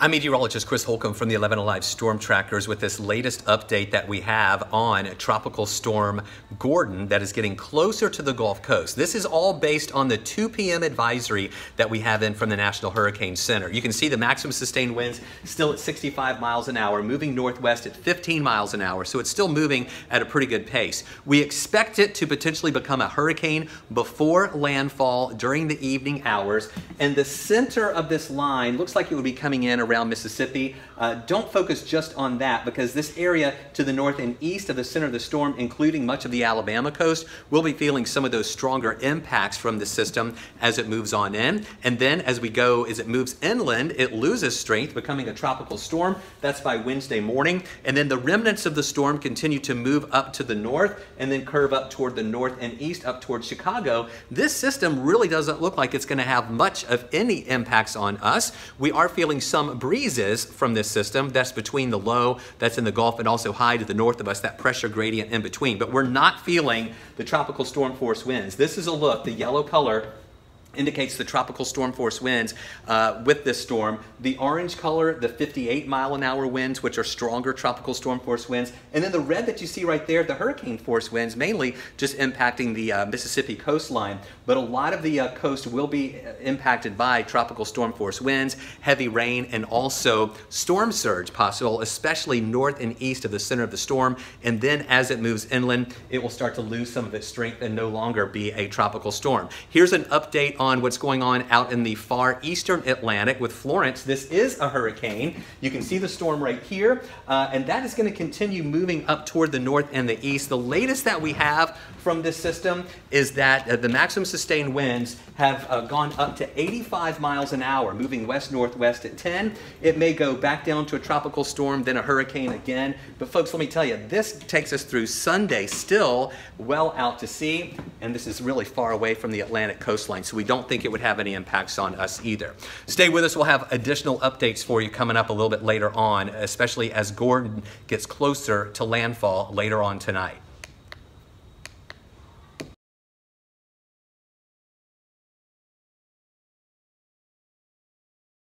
I'm meteorologist Chris Holcomb from the 11 Alive Storm Trackers with this latest update that we have on Tropical Storm Gordon that is getting closer to the Gulf Coast. This is all based on the 2 p.m. advisory that we have in from the National Hurricane Center. You can see the maximum sustained winds still at 65 miles an hour, moving northwest at 15 miles an hour, so it's still moving at a pretty good pace. We expect it to potentially become a hurricane before landfall during the evening hours, and the center of this line looks like it would be coming in around Mississippi. Don't focus just on that, because this area to the north and east of the center of the storm, including much of the Alabama coast, will be feeling some of those stronger impacts from the system as it moves on in. And then as it moves inland, it loses strength, becoming a tropical storm. That's by Wednesday morning. And then the remnants of the storm continue to move up to the north and then curve up toward the north and east up toward Chicago. This system really doesn't look like it's going to have much of any impacts on us. We are feeling some breezes from this system. That's between the low that's in the Gulf and also high to the north of us, that pressure gradient in between. But we're not feeling the tropical storm force winds. This is a look. The yellow color indicates the tropical storm force winds with this storm. The orange color, the 58-mile-an-hour winds, which are stronger tropical storm force winds. And then the red that you see right there, the hurricane force winds, mainly just impacting the Mississippi coastline. But a lot of the coast will be impacted by tropical storm force winds, heavy rain, and also storm surge possible, especially north and east of the center of the storm. And then as it moves inland, it will start to lose some of its strength and no longer be a tropical storm. Here's an update on what's going on out in the far eastern Atlantic with Florence. This is a hurricane. You can see the storm right here, and that is going to continue moving up toward the north and the east. The latest that we have from this system is that the maximum sustained winds have gone up to 85 miles an hour, moving west-northwest at 10. It may go back down to a tropical storm, then a hurricane again. But folks, let me tell you, this takes us through Sunday, still well out to sea, and this is really far away from the Atlantic coastline, so we don't think it would have any impacts on us either. Stay with us. We'll have additional updates for you coming up a little bit later on, especially as Gordon gets closer to landfall later on tonight.